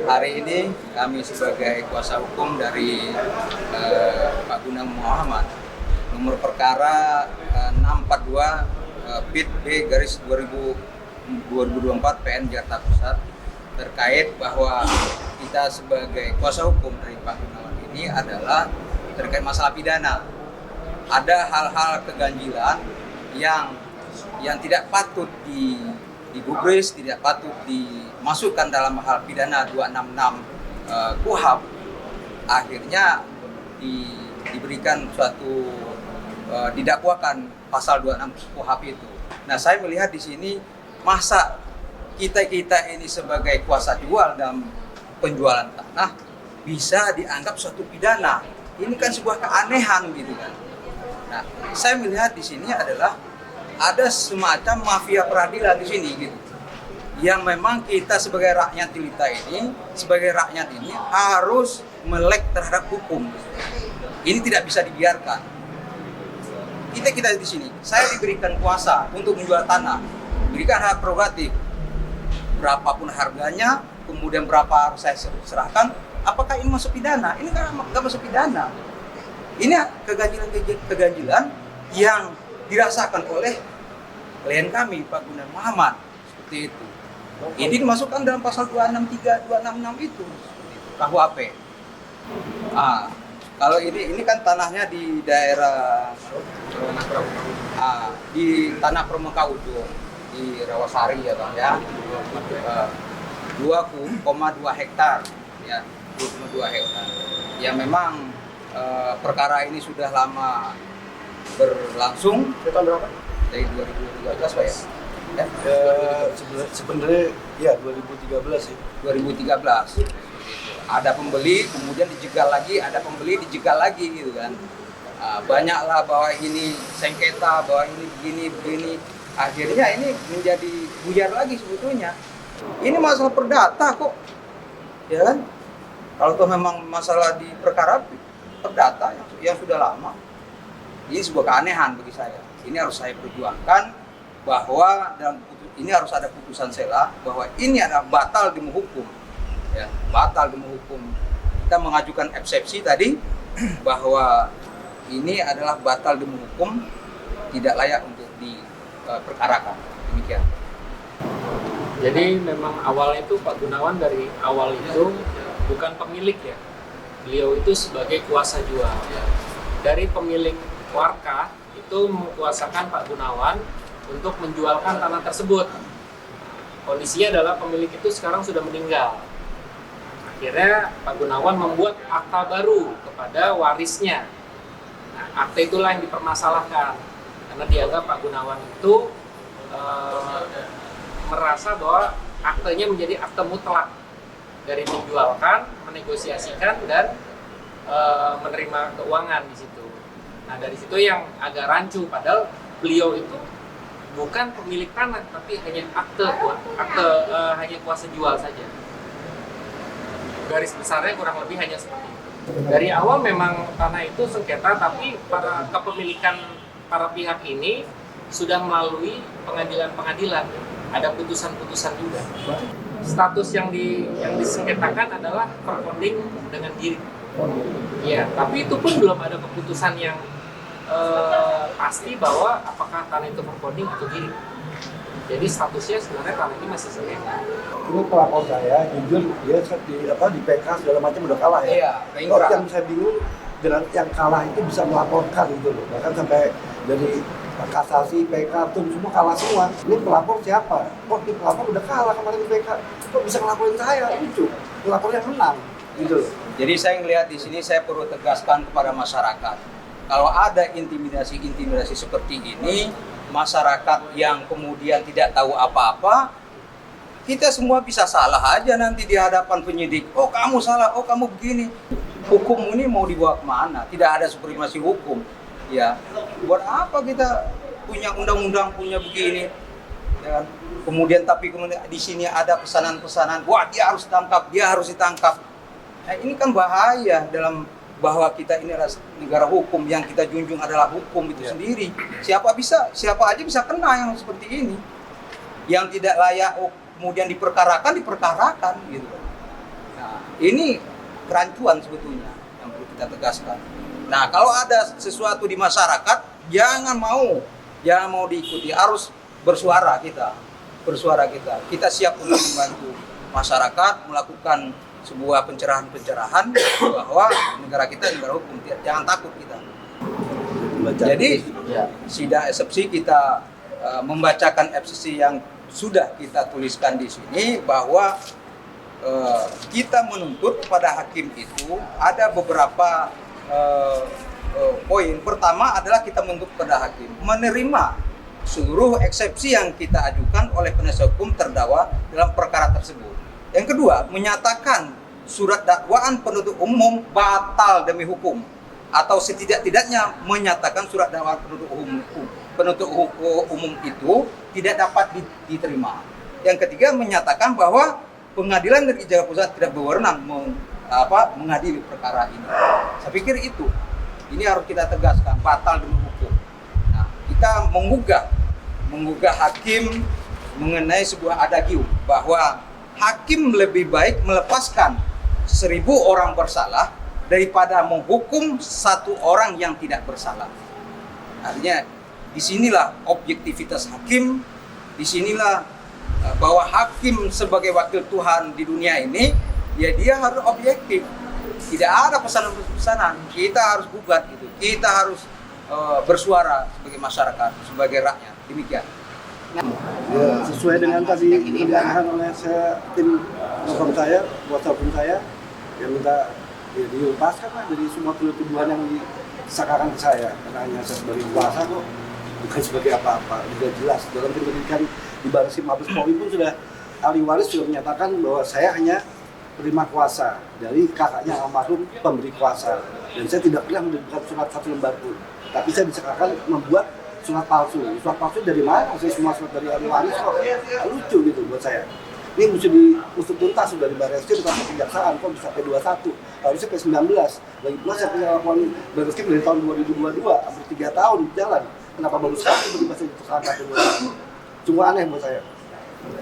Hari ini kami sebagai kuasa hukum dari Pak Gunawan Muhammad, nomor perkara 642 PIT B garis 2024 PN Jakarta Pusat, terkait bahwa kita sebagai kuasa hukum dari Pak Gunawan ini adalah terkait masalah pidana. Ada hal-hal keganjilan yang tidak patut digubris, tidak patut dimasukkan dalam hal pidana 266 KUHP, akhirnya diberikan suatu didakwakan pasal 26 KUHP itu. Nah, saya melihat di sini masa kita ini sebagai kuasa jual dalam penjualan tanah bisa dianggap suatu pidana. Ini kan sebuah keanehan gitu kan. Nah, saya melihat di sini adalah ada semacam mafia peradilan di sini gitu. Yang memang kita sebagai rakyat jelita ini, sebagai rakyat ini harus melek terhadap hukum. Ini tidak bisa dibiarkan. Kita di sini, saya diberikan kuasa untuk menjual tanah, diberikan hak prerogatif. Berapapun harganya, kemudian berapa harus saya serahkan, apakah ini masuk pidana? Ini kan nggak masuk pidana. Ini keganjilan yang dirasakan oleh klien kami, Pak Gunawan Muhammad, seperti itu. Ini dimasukkan dalam pasal 263, 266 itu, KUHP. Kalau ini kan tanahnya di daerah di Tanah Pramuka Ujung, di Rawasari ya Bang ya, 2,2 hektar ya, 2,2 hektar. Ya memang perkara ini sudah lama berlangsung. Tahun berapa? Dari 2013 Pak ya? Sebenarnya ya 2013 sih. 2013. Ada pembeli, kemudian dijegal lagi, ada pembeli dijegal lagi gitu kan. Banyaklah bahwa ini sengketa, bahwa ini begini. Akhirnya ini menjadi buyar lagi sebetulnya. Ini masalah perdata kok, ya kan? Kalau itu memang masalah di perkara perdata yang sudah lama, ini sebuah keanehan bagi saya. Ini harus saya perjuangkan bahwa dalam ini harus ada putusan sela bahwa ini adalah batal demi hukum, ya, batal demi hukum. Kita mengajukan eksepsi tadi bahwa ini adalah batal demi hukum, tidak layak untuk diperkarakan. Demikian. Jadi memang awalnya itu Pak Gunawan dari awal itu bukan pemilik ya. Beliau itu sebagai kuasa jual. Dari pemilik warka itu menguasakan Pak Gunawan untuk menjualkan tanah tersebut. Kondisinya adalah pemilik itu sekarang sudah meninggal. Akhirnya Pak Gunawan membuat akta baru kepada warisnya. Nah, akta itulah yang dipermasalahkan karena dianggap Pak Gunawan itu merasa bahwa aktenya menjadi akte mutlak dari dijualkan, menegosiasikan dan menerima keuangan di situ. Nah, dari situ yang agak rancu, padahal beliau itu bukan pemilik tanah tapi hanya hanya kuasa jual saja. Garis besarnya kurang lebih hanya seperti itu. Dari awal memang tanah itu sengketa, tapi para kepemilikan para pihak ini sudah melalui pengadilan-pengadilan. Ada putusan-putusan juga. Status yang disengketakan adalah perponding dengan diri. Ya, tapi itu pun belum ada keputusan yang pasti bahwa apakah tanah itu perponding atau diri. Jadi statusnya sebenarnya tanah ini masih sengketa. Ini pelapor saya, jujur dia di PK segala macam udah kalah ya. Iya, yang saya bingung dengan yang kalah itu bisa melaporkan gitu loh. Bahkan sampai dari kasasi, PK, TUN semua kalah semua. Ini pelapor siapa? Kok ini pelapor udah kalah kemarin di PK? Kok bisa ngelaporin saya? Lucu. Pelapor yang menang gitu loh. Jadi saya melihat di sini saya perlu tegaskan kepada masyarakat. Kalau ada intimidasi seperti ini, masyarakat yang kemudian tidak tahu apa-apa, kita semua bisa salah aja nanti di hadapan penyidik. Oh kamu salah, oh kamu begini. Hukum ini mau dibawa kemana? Tidak ada supremasi hukum. Ya, buat apa kita punya undang-undang, punya begini? Ya, kemudian di sini ada pesanan-pesanan. Wah dia harus tangkap, dia harus ditangkap. Nah, ini kan bahaya dalam bahwa kita ini adalah negara hukum, yang kita junjung adalah hukum itu sendiri. Siapa aja bisa kena yang seperti ini. Yang tidak layak kemudian diperkarakan gitu. Nah, ini kerancuan sebetulnya yang perlu kita tegaskan. Nah, kalau ada sesuatu di masyarakat, jangan mau diikuti, harus bersuara kita. Kita siap untuk membantu masyarakat melakukan sebuah pencerahan bahwa negara kita negara hukum, jangan takut kita. Jadi sidang eksepsi kita membacakan FCC yang sudah kita tuliskan di sini bahwa kita menuntut kepada hakim itu ada beberapa poin. Pertama adalah kita menuntut kepada hakim menerima seluruh eksepsi yang kita ajukan oleh penasihat hukum terdakwa dalam perkara tersebut. Yang kedua, menyatakan surat dakwaan penuntut umum batal demi hukum, atau setidak-tidaknya menyatakan surat dakwaan penuntut umum itu tidak dapat diterima. Yang ketiga, menyatakan bahwa pengadilan negeri Jakarta Pusat tidak berwenang mengadili perkara ini. Saya pikir ini harus kita tegaskan, batal demi hukum. Nah, kita menggugah hakim mengenai sebuah adagium bahwa hakim lebih baik melepaskan 1000 orang bersalah daripada menghukum 1 orang yang tidak bersalah. Artinya disinilah objektivitas hakim, disinilah bahwa hakim sebagai wakil Tuhan di dunia ini, ya dia harus objektif. Tidak ada pesanan-pesanan. Kita harus gugat gitu. Kita harus bersuara sebagai masyarakat, sebagai rakyat. Demikian. Ya, sesuai dengan tadi diarahan oleh tim hukum saya, kuasa hukum saya, yang minta dilepaskan lah dari semua tuduhan yang disangkakan ke saya. Karena hanya saya sebagai kuasa kok, bukan sebagai apa-apa. Sudah jelas dalam penyidikan di Barreskrim Mabes Polri pun sudah ahli waris sudah menyatakan bahwa saya hanya penerima kuasa dari kakaknya almarhum pemberi kuasa, dan saya tidak pernah memberikan surat 1 lembar pun. Tapi saya disangkakan membuat surat palsu. Surat palsu dari mana? Saya semua surat dari ahli waris kok. Lucu gitu buat saya. Ini mesti diusut tuntas sudah di Barreskrim sampai kejaksaan, kok bisa P21, harusnya P19. Lagi pula saya punya laporan Barreskrim dari tahun 2022, hampir 3 tahun jalan. Kenapa baru sekarang tiba-tiba saya tersangka P21? Cuma aneh buat saya.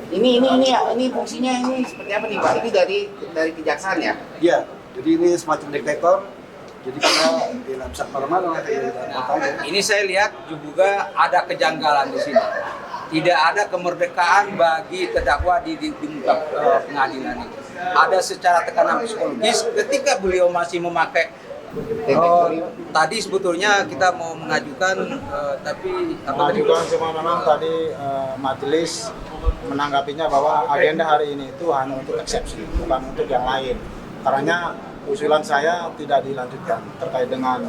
Ini fungsinya ini seperti apa nih Pak? Ini dari kejaksaan ya? Iya, jadi ini semacam detektor. Jadi kita tidak bisa kemana-mana. Ini saya lihat juga ada kejanggalan di sini. Tidak ada kemerdekaan bagi terdakwa di muka pengadilan ini. Ada secara tekanan psikologis ketika beliau masih memakai tadi sebetulnya kita mau mengajukan tapi cuma memang tadi majelis menanggapinya bahwa agenda hari ini itu hanya untuk eksepsi, bukan untuk yang lain. Karena usulan saya tidak dilanjutkan terkait dengan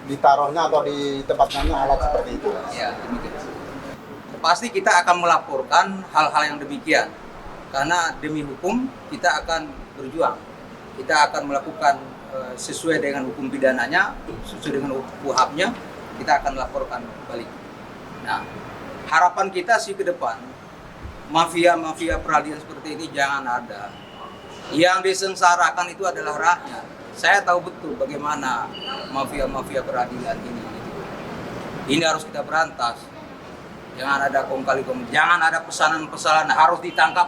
ditaruhnya atau ditempatkannya alat seperti itu. Ya, demikian. Pasti kita akan melaporkan hal-hal yang demikian, karena demi hukum kita akan berjuang. Kita akan melakukan sesuai dengan hukum pidananya, sesuai dengan KUHAP-nya, kita akan laporkan balik. Nah, harapan kita sih ke depan, mafia-mafia peradilan seperti ini jangan ada. Yang disengsarakan itu adalah rakyat. Saya tahu betul bagaimana mafia-mafia peradilan ini. Ini harus kita berantas. Jangan ada kong kali kong, jangan ada pesanan-pesanan harus ditangkap,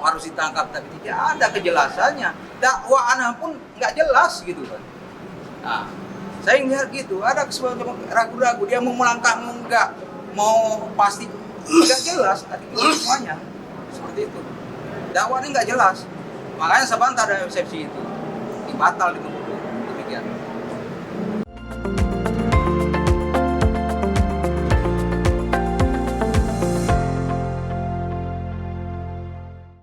tapi tidak ada kejelasannya. Dakwaannya pun nggak jelas gitu kan. Nah, saya lihat gitu, ada sesuatu ragu-ragu, dia mau melangkah enggak, mau pasti nggak jelas, semuanya seperti itu. Dakwaannya nggak jelas, makanya saya bantah dari eksepsi itu, dibatal di